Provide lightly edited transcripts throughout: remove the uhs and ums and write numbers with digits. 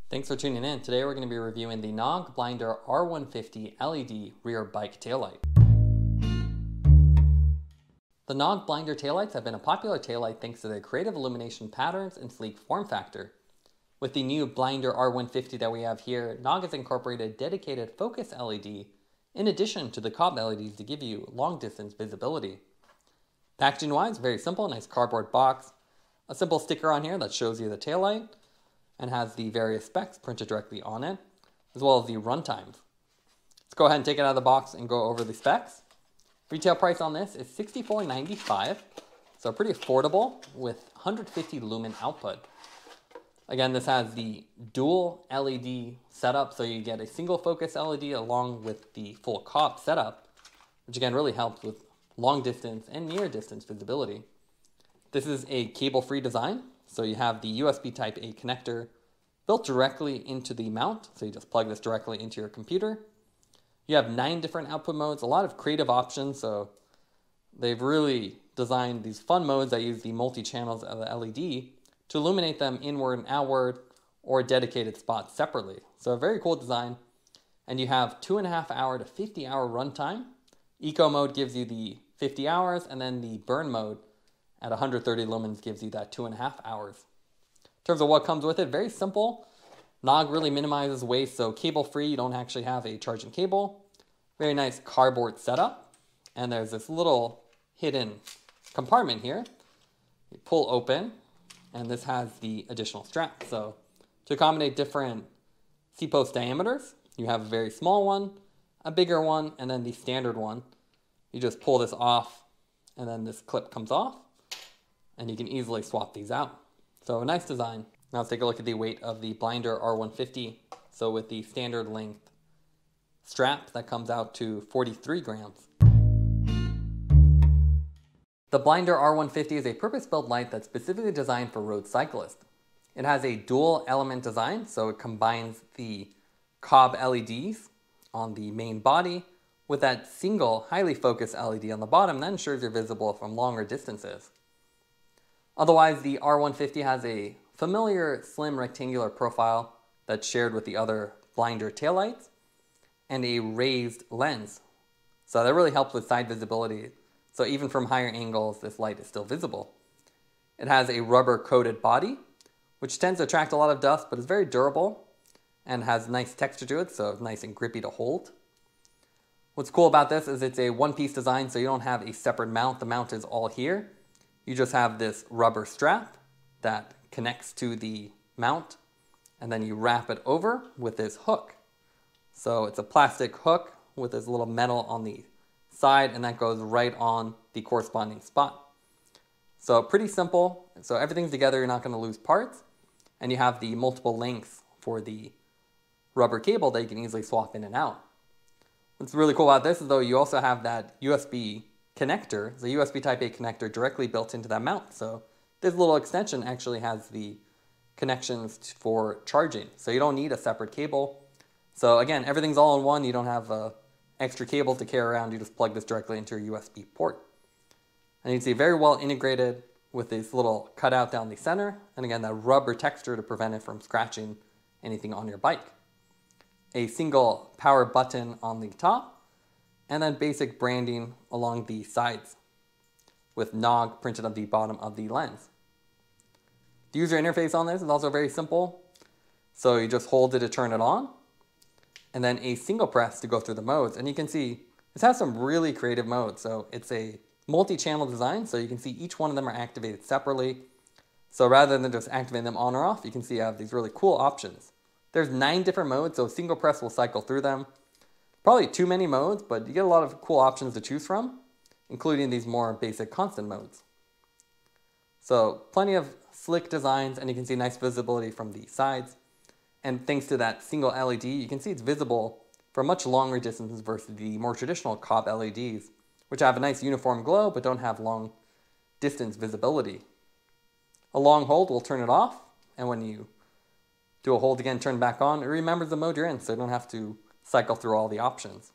Thanks for tuning in. Today we're going to be reviewing the Knog Blinder R-150 LED rear bike taillight. The Knog Blinder taillights have been a popular taillight thanks to their creative illumination patterns and sleek form factor. With the new Blinder R-150 that we have here, Knog has incorporated dedicated focus LED in addition to the COB LEDs to give you long distance visibility. Packaging wise, very simple, nice cardboard box, a simple sticker on here that shows you the taillight, and has the various specs printed directly on it, as well as the runtimes. Let's go ahead and take it out of the box and go over the specs. Retail price on this is $64.95, so pretty affordable with 150 lumen output. Again, this has the dual LED setup, so you get a single focus LED along with the full COB setup, which again really helps with long distance and near distance visibility. This is a cable-free design. So you have the USB Type A connector built directly into the mount. So you just plug this directly into your computer. You have 9 different output modes, a lot of creative options. So they've really designed these fun modes that use the multi-channels of the LED to illuminate them inward and outward or dedicated spots separately. So a very cool design. And you have 2.5 hour to 50 hour runtime. Eco mode gives you the 50 hours, and then the burn mode at 130 lumens gives you that 2.5 hours. In terms of what comes with it, very simple. Knog really minimizes waste, so cable free, you don't actually have a charging cable. Very nice cardboard setup. And there's this little hidden compartment here. You pull open, and this has the additional strap. So to accommodate different seatpost diameters, you have a very small one, a bigger one, and then the standard one. You just pull this off, and then this clip comes off, and you can easily swap these out. So a nice design. Now let's take a look at the weight of the Blinder R-150. So with the standard length strap, that comes out to 43 grams. The Blinder R-150 is a purpose-built light that's specifically designed for road cyclists. It has a dual element design, so it combines the COB LEDs on the main body with that single highly focused LED on the bottom that ensures you're visible from longer distances. Otherwise, the R-150 has a familiar slim rectangular profile that's shared with the other Blinder taillights and a raised lens. So that really helps with side visibility. So even from higher angles, this light is still visible. It has a rubber coated body, which tends to attract a lot of dust, but is very durable and has nice texture to it, so it's nice and grippy to hold. What's cool about this is it's a one-piece design, so you don't have a separate mount. The mount is all here. You just have this rubber strap that connects to the mount, and then you wrap it over with this hook. So it's a plastic hook with this little metal on the side, and that goes right on the corresponding spot. So pretty simple. So everything's together, you're not going to lose parts, and you have the multiple lengths for the rubber cable that you can easily swap in and out. What's really cool about this is though you also have that USB connector, the USB Type A connector directly built into that mount. So this little extension actually has the connections for charging. So you don't need a separate cable. So again, everything's all in one. You don't have a extra cable to carry around. You just plug this directly into your USB port. And you can see very well integrated with this little cutout down the center. And again, that rubber texture to prevent it from scratching anything on your bike. A single power button on the top, and then basic branding along the sides with Knog printed on the bottom of the lens. The user interface on this is also very simple. So you just hold it to turn it on, and then a single press to go through the modes. And you can see this has some really creative modes. So it's a multi-channel design, so you can see each one of them are activated separately. So rather than just activating them on or off, you can see you have these really cool options. There's 9 different modes, so single press will cycle through them. Probably too many modes, but you get a lot of cool options to choose from, including these more basic constant modes. So plenty of slick designs, and you can see nice visibility from the sides. And thanks to that single LED, you can see it's visible for much longer distances versus the more traditional COB LEDs, which have a nice uniform glow but don't have long distance visibility. A long hold will turn it off, and when you do a hold again, turn back on, it remembers the mode you're in, so you don't have to cycle through all the options.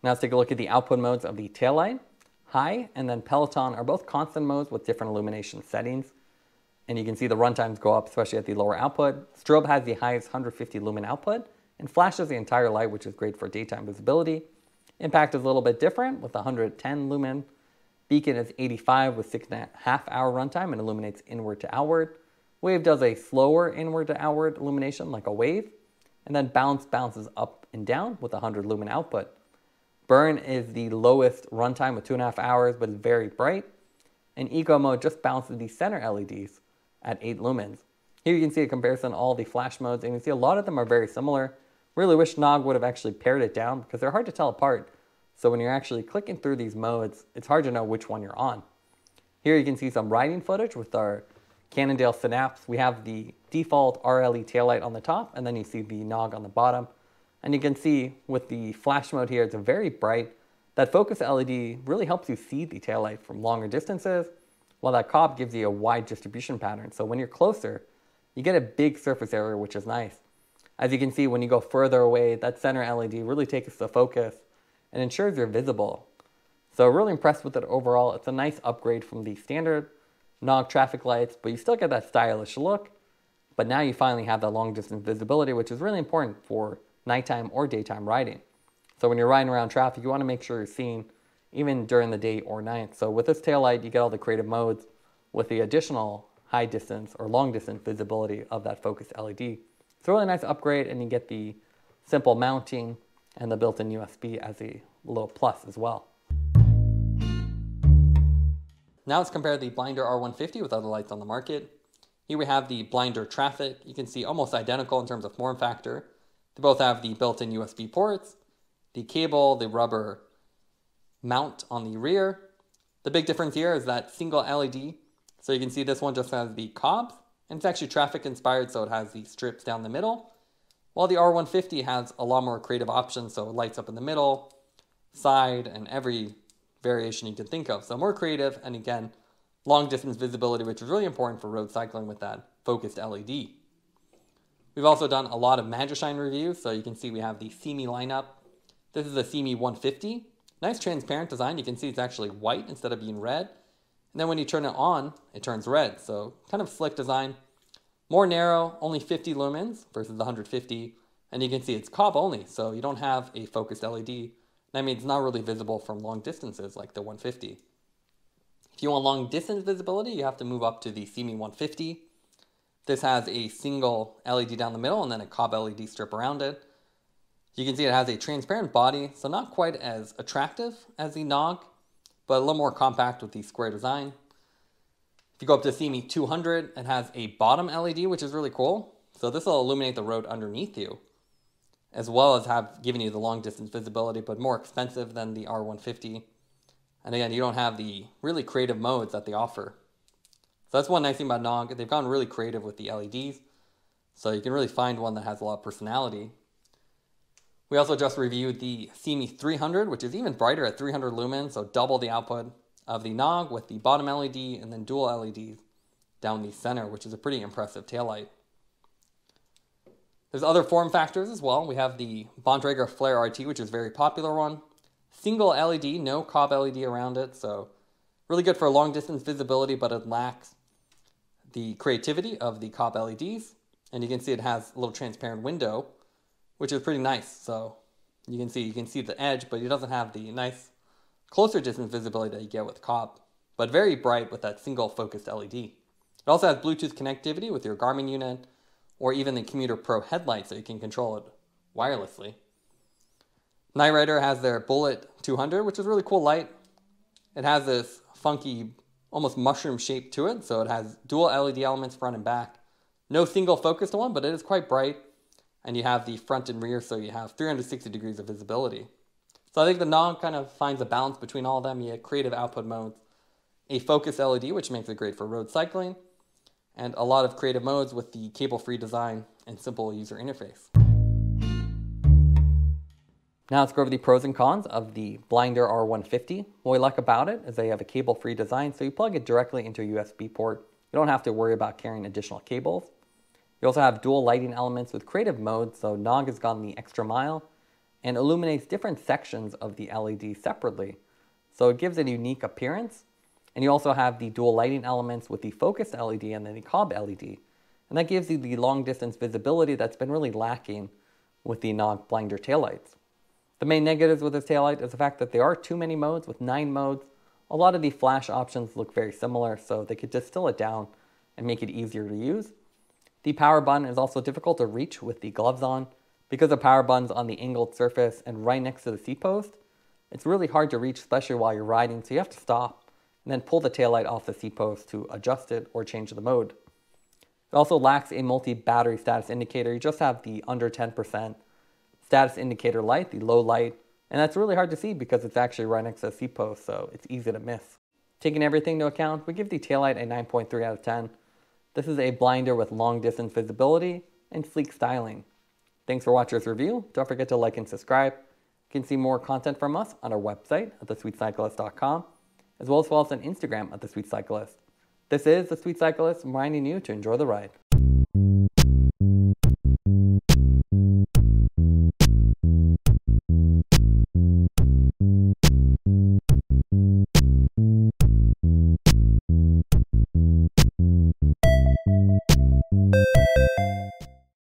Now let's take a look at the output modes of the taillight. High and then Peloton are both constant modes with different illumination settings. and you can see the runtimes go up, especially at the lower output. Strobe has the highest 150 lumen output and flashes the entire light, which is great for daytime visibility. Impact is a little bit different with 110 lumen. Beacon is 85 with 6.5 hour runtime and illuminates inward to outward. Wave does a slower inward to outward illumination like a wave. And then balance bounces up and down with 100 lumen output. Burn is the lowest runtime with 2.5 hours, but is very bright. And eco mode just bounces the center LEDs at 8 lumens. Here you can see a comparison of all the flash modes, and you can see a lot of them are very similar. Really wish Knog would have actually pared it down because they're hard to tell apart. So when you're actually clicking through these modes, it's hard to know which one you're on. Here you can see some riding footage with our Cannondale Synapse. We have the default RLE taillight on the top, and then you see the Knog on the bottom. And you can see with the flash mode here, it's very bright. That focus LED really helps you see the taillight from longer distances, while that COB gives you a wide distribution pattern. So when you're closer, you get a big surface area, which is nice. As you can see, when you go further away, that center LED really takes the focus and ensures you're visible. So really impressed with it overall. It's a nice upgrade from the standard Knog traffic lights, but you still get that stylish look. But now you finally have that long distance visibility, which is really important for nighttime or daytime riding. So when you're riding around traffic, you want to make sure you're seen even during the day or night. So with this taillight, you get all the creative modes with the additional high distance or long distance visibility of that focused LED. It's a really nice upgrade, and you get the simple mounting and the built-in USB as a little plus as well. Now let's compare the Blinder R-150 with other lights on the market. Here we have the Blinder Traffic. You can see almost identical in terms of form factor. They both have the built-in USB ports, the cable, the rubber mount on the rear. The big difference here is that single LED. So you can see this one just has the COBs, and it's actually traffic inspired, so it has the strips down the middle. While the R-150 has a lot more creative options, so it lights up in the middle, side, and every variation you can think of. So more creative, and again, long distance visibility, which is really important for road cycling with that focused LED. We've also done a lot of Magicshine reviews, so you can see we have the Seemee lineup. This is a Seemee 150. Nice transparent design. You can see it's actually white instead of being red. And then when you turn it on, it turns red. So kind of slick design. More narrow, only 50 lumens versus the 150. And you can see it's COB only, so you don't have a focused LED. That means it's not really visible from long distances like the 150. If you want long distance visibility, you have to move up to the Seemee 150. This has a single LED down the middle and then a COB LED strip around it. You can see it has a transparent body, so not quite as attractive as the Knog, but a little more compact with the square design. If you go up to Seemee 200, it has a bottom LED, which is really cool. So this will illuminate the road underneath you, as well as giving you the long distance visibility, but more expensive than the R150. And again, you don't have the really creative modes that they offer. So that's one nice thing about Knog. They've gone really creative with the LEDs, so you can really find one that has a lot of personality. We also just reviewed the Seemee 300, which is even brighter at 300 lumens, so double the output of the Knog with the bottom LED and then dual LEDs down the center, which is a pretty impressive taillight. There's other form factors as well. We have the Bontrager Flare RT, which is a very popular one. Single LED, no COB LED around it, so really good for long distance visibility, but it lacks the creativity of the COB LEDs. And you can see it has a little transparent window, which is pretty nice. So you can see the edge, but it doesn't have the nice closer distance visibility that you get with COB, but very bright with that single focused LED. It also has Bluetooth connectivity with your Garmin unit, or even the Commuter Pro headlight, so you can control it wirelessly. Night Rider has their Bullet 200, which is a really cool light. It has this funky, almost mushroom shape to it, so it has dual LED elements front and back. No single focused one, but it is quite bright. And you have the front and rear, so you have 360 degrees of visibility. So I think the Knog kind of finds a balance between all of them. You have creative output modes, a focused LED, which makes it great for road cycling, and a lot of creative modes with the cable-free design and simple user interface. Now let's go over the pros and cons of the Blinder R-150. What we like about it is they have a cable-free design, so you plug it directly into a USB port. You don't have to worry about carrying additional cables. You also have dual lighting elements with creative modes, so Knog has gone the extra mile and illuminates different sections of the LED separately. So it gives it a unique appearance. And you also have the dual lighting elements with the focused LED and then the COB LED. And that gives you the long distance visibility that's been really lacking with the Knog Blinder taillights. The main negatives with this taillight is the fact that there are too many modes with 9 modes. A lot of the flash options look very similar, so they could distill it down and make it easier to use. The power button is also difficult to reach with the gloves on. Because the power button's on the angled surface and right next to the seat post, it's really hard to reach, especially while you're riding, so you have to stop and then pull the taillight off the seat post to adjust it or change the mode. It also lacks a multi-battery status indicator. You just have the under 10% status indicator light, the low light, and that's really hard to see because it's actually right next to the seat post, so it's easy to miss. Taking everything into account, we give the taillight a 9.3 out of 10. This is a blinder with long distance visibility and sleek styling. Thanks for watching this review. Don't forget to like and subscribe. You can see more content from us on our website at thesweetcyclist.com, as well as follow us on Instagram at thesweetcyclist. This is The Sweet Cyclist, reminding you to enjoy the ride.